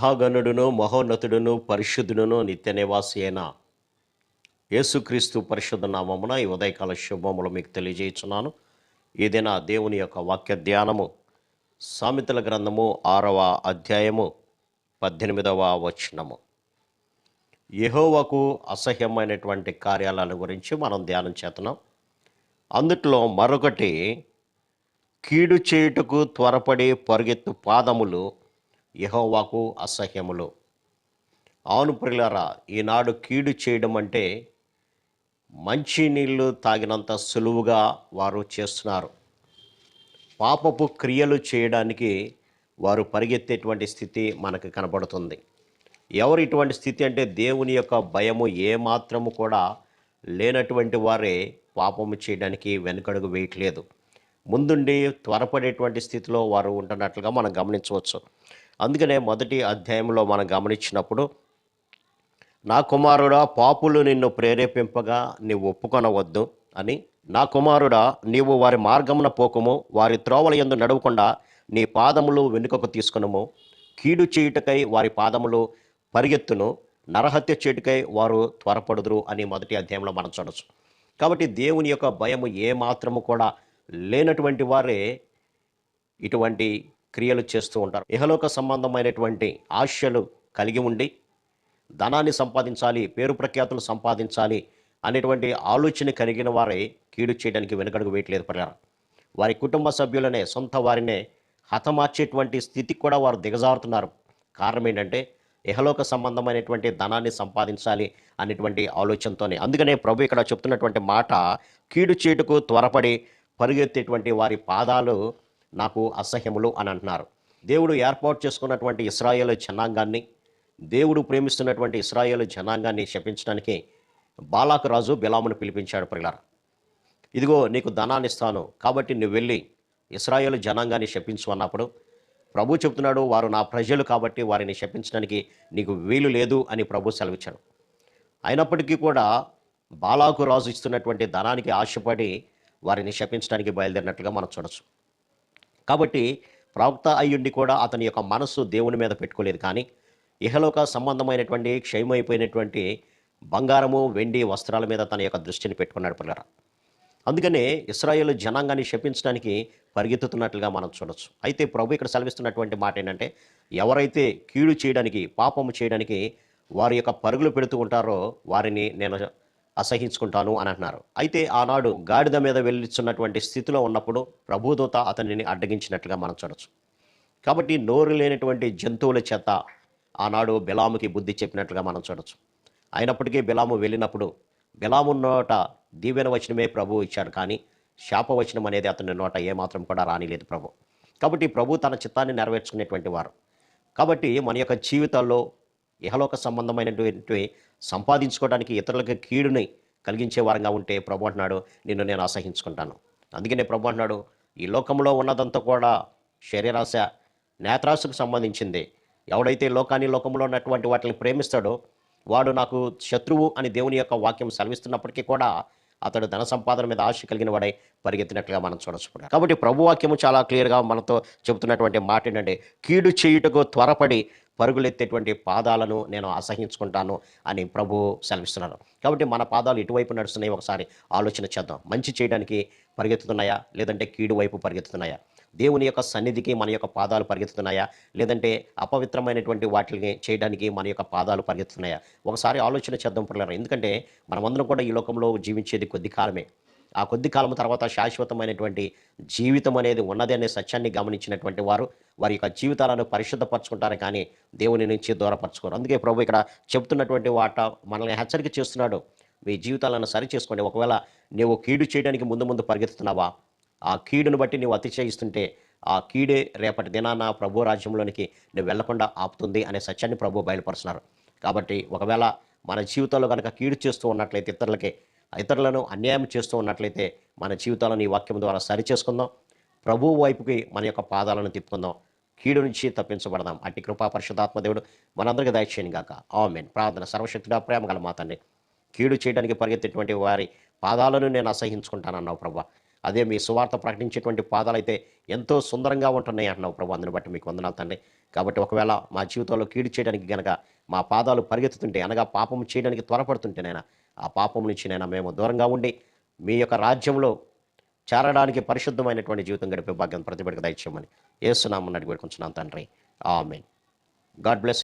మహాగణుడును మహోన్నతుడును పరిశుద్ధుడును నిత్య నివాసి అయిన యేసుక్రీస్తు పరిశుద్ధ నామమున ఈ ఉదయకాల శుభములు మీకు తెలియజేయుచున్నాను. ఏదైనా దేవుని యొక్క వాక్య ధ్యానము సామెతల గ్రంథము 6వ అధ్యాయము 18వ వచనము. యెహోవాకు అసహ్యమైనటువంటి కార్యాలను గురించి మనం ధ్యానం చేస్తున్నాం. అందుట్లో మరొకటి, కీడు చేయుటకు త్వరపడి పరుగెత్తు పాదములు యెహోవాకు అసహ్యములు. అవును ప్రియులారా, ఈనాడు కీడు చేయడం అంటే మంచి నీళ్లు తాగినంత సులువుగా వారు చేస్తున్నారు. పాపపు క్రియలు చేయడానికి వారు పరిగెత్తేటువంటి స్థితి మనకు కనబడుతుంది. ఎవరు ఇటువంటి స్థితి అంటే దేవుని యొక్క భయము ఏమాత్రము కూడా లేనటువంటి వారే పాపము చేయడానికి వెనుకడుగు వేయట్లేదు. ముందుండి త్వరపడేటువంటి స్థితిలో వారు ఉంటున్నట్లుగా మనం గమనించవచ్చు. అందుకనే మొదటి అధ్యాయంలో మనం గమనించినప్పుడు, నా కుమారుడా, పాపులు నిన్ను ప్రేరేపింపగా నీవు ఒప్పుకొనవద్దు అని, నా కుమారుడా, నీవు వారి మార్గమున పోకుము, వారి త్రోవల యందు నడవకుండా నీ పాదములు వెనుకకు తీసుకునుము. కీడు చేయుటకై వారి పాదములు పరిగెత్తును, నరహత్య చేయుటకై వారు త్వరపడుదురు అని మొదటి అధ్యాయంలో మనం చూడవచ్చు. కాబట్టి దేవుని యొక్క భయము ఏమాత్రము కూడా లేనటువంటి వారే ఇటువంటి క్రియలు చేస్తూ ఉంటారు. ఇహలోక సంబంధమైనటువంటి ఆశలు కలిగి ఉండి ధనాన్ని సంపాదించాలి, పేరు ప్రఖ్యాతులు సంపాదించాలి అనేటువంటి ఆలోచన కలిగిన వారే కీడు చేయడానికి వెనుకడుగు వేయట్లేదు ప్రజలు. వారి కుటుంబ సభ్యులనే, సొంత వారినే హతమార్చేటువంటి స్థితికి కూడా వారు దిగజారుతున్నారు. కారణం ఏంటంటే ఇహలోక సంబంధమైనటువంటి ధనాన్ని సంపాదించాలి అనేటువంటి ఆలోచనతోనే. అందుకనే ప్రభు ఇక్కడ చెప్తున్నటువంటి మాట, కీడు చేటుకు త్వరపడి పరుగెత్తేటువంటి వారి పాదాలు నాకు అసహ్యములు అని అంటున్నారు. దేవుడు ఏర్పాటు చేసుకున్నటువంటి ఇశ్రాయేలు జనాంగాన్ని, దేవుడు ప్రేమిస్తున్నటువంటి ఇశ్రాయేలు జనాంగాన్ని శపించడానికి బాలాకు రాజు బిలామును పిలిపించాడు. ప్రియులారా, ఇదిగో నీకు ధనాన్ని ఇస్తాను, కాబట్టి నువ్వు వెళ్ళి ఇశ్రాయేలు జనాంగాన్ని శపించు అన్నప్పుడు ప్రభు చెప్తున్నాడు, వారు నా ప్రజలు కాబట్టి వారిని శపించడానికి నీకు వీలు లేదు అని ప్రభు సెలవిచ్చాడు. అయినప్పటికీ కూడా బాలాకు రాజు ఇస్తున్నటువంటి ధనానికి ఆశపడి వారిని శపించడానికి బయలుదేరినట్లుగా మనం చూడవచ్చు. కాబట్టి ప్రవక్త అయ్యుండి కూడా అతని యొక్క మనస్సు దేవుని మీద పెట్టుకోలేదు. కానీ ఇహలోక సంబంధమైనటువంటి క్షయమైపోయినటువంటి బంగారము, వెండి వస్త్రాల మీద తన యొక్క దృష్టిని పెట్టుకున్నాడు పిల్లరా. అందుకనే ఇశ్రాయేలు జనాంగాన్ని శపించడానికి పరిగెత్తుతున్నట్లుగా మనం చూడవచ్చు. అయితే ప్రభు ఇక్కడ సెలవిస్తున్నటువంటి మాట ఏంటంటే, ఎవరైతే కీడు చేయడానికి, పాపము చేయడానికి వారి యొక్క పరుగులు పెడుతూ ఉంటారో వారిని నేను అసహించుకుంటాను అని అంటున్నారు. అయితే ఆనాడు గాడిద మీద వెళ్ళిస్తున్నటువంటి స్థితిలో ఉన్నప్పుడు ప్రభుదూత అతనిని అడ్డగించినట్లుగా మనం చూడవచ్చు. కాబట్టి నోరు లేనటువంటి జంతువుల చేత ఆనాడు బిలాముకి బుద్ధి చెప్పినట్లుగా మనం చూడవచ్చు. అయినప్పటికీ బిలాము వెళ్ళినప్పుడు బిలాము నోట దీవెన వచనమే ప్రభు ఇచ్చాడు, కానీ శాపవచనం అనేది అతని నోట ఏమాత్రం కూడా రానిలేదు ప్రభు. కాబట్టి ప్రభు తన చిత్తాన్ని నెరవేర్చుకునేటువంటి వారు. కాబట్టి మన యొక్క జీవితాల్లో ఇహలోక సంబంధమైనటువంటి సంపాదించుకోవడానికి ఇతరులకు కీడుని కలిగించే వారంగా ఉంటే ప్రభు అంటున్నాడు, నిన్ను నేను అసహించుకుంటాను. అందుకనే ప్రభు అంటున్నాడు, ఈ లోకంలో ఉన్నదంతా కూడా శరీరాశ, నేత్రాశకు సంబంధించింది. ఎవడైతే లోకంలో ఉన్నటువంటి వాటిని ప్రేమిస్తాడో వాడు నాకు శత్రువు అని దేవుని యొక్క వాక్యం సెలవిస్తున్నప్పటికీ కూడా అతడు ధన సంపాదన మీద ఆశ కలిగిన వాడై పరిగెత్తినట్లుగా మనం చూడవచ్చు. కాబట్టి ప్రభు వాక్యము చాలా క్లియర్గా మనతో చెబుతున్నటువంటి మాట ఏంటంటే, కీడు చేయుటకు త్వరపడి పరుగులెత్తేటువంటి పాదాలను నేను అసహించుకుంటాను అని ప్రభు సెలవిస్తున్నారు. కాబట్టి మన పాదాలు ఎటువైపు నడుస్తున్నాయి ఒకసారి ఆలోచన చేద్దాం. మంచి చేయడానికి పరిగెత్తుతున్నాయా, లేదంటే కీడు వైపు పరిగెత్తుతున్నాయా? దేవుని యొక్క సన్నిధికి మన యొక్క పాదాలు పరిగెత్తుతున్నాయా, లేదంటే అపవిత్రమైనటువంటి వాటిని చేయడానికి మన యొక్క పాదాలు పరిగెత్తుతున్నాయా? ఒకసారి ఆలోచన చేద్దాం పిల్లలు. ఎందుకంటే మనమందరం కూడా ఈ లోకంలో జీవించేది కొద్ది కాలమే. ఆ కొద్ది కాలం తర్వాత శాశ్వతమైనటువంటి జీవితం అనేది ఉన్నది అనే సత్యాన్ని గమనించినటువంటి వారు వారి యొక్క జీవితాలను పరిశుద్ధపరచుకుంటారు, కానీ దేవుని నుంచి దూరపరచుకోరు. అందుకే ప్రభు ఇక్కడ చెప్తున్నటువంటి వాట మనల్ని హెచ్చరిక చేస్తున్నాడు, మీ జీవితాలను సరి చేసుకోండి. ఒకవేళ నీవు కీడు చేయడానికి ముందు పరిగెత్తుతున్నావా, ఆ కీడును బట్టి నీవు అతిశయిస్తుంటే ఆ కీడే రేపటి దినాన ప్రభు రాజ్యంలోనికి నువ్వు వెళ్లకుండా ఆపుతుంది అనే సత్యాన్ని ప్రభు బయలుపరుస్తున్నారు. కాబట్టి ఒకవేళ మన జీవితంలో కనుక కీడు చేస్తూ ఉన్నట్లయితే, ఇతరులను అన్యాయం చేస్తూ ఉన్నట్లయితే మన జీవితాలను ఈ వాక్యం ద్వారా సరి చేసుకుందాం. ప్రభువు వైపుకి మన యొక్క పాదాలను తిప్పుకుందాం. కీడు నుంచి తప్పించబడదాం. అట్టి కృపా పరిశుద్ధాత్మ దేవుడు మనందరికీ దయచేయను గాక. ఆమేన్. ప్రార్థన. సర్వశక్తుడా, ప్రేమ గల మా తండ్రి, కీడు చేయడానికి పరిగెత్తేటువంటి వారి పాదాలను నేను అసహించుకుంటానన్నావు ప్రభా. అదే మీ సువార్త ప్రకటించేటువంటి పాదాలైతే ఎంతో సుందరంగా ఉంటున్నాయి అంటున్నావు ప్రభు. అందుని బట్టి మీకు వందనాలు తండ్రి. కాబట్టి ఒకవేళ మా జీవితంలో కీడు చేయడానికి గనక మా పాదాలు పరిగెత్తుతుంటే, అనగా పాపం చేయడానికి త్వరపడుతుంటేనైనా ఆ పాపం నుంచి మేము దూరంగా ఉండి మీ యొక్క రాజ్యంలో చేరడానికి పరిశుద్ధమైనటువంటి జీవితం గడిపే భాగ్యం ప్రతి బిడ్డకు దయచేయమని యేసు నామమున అడిగి వేడుకుంటున్నాను తండ్రి. ఆమేన్. God bless.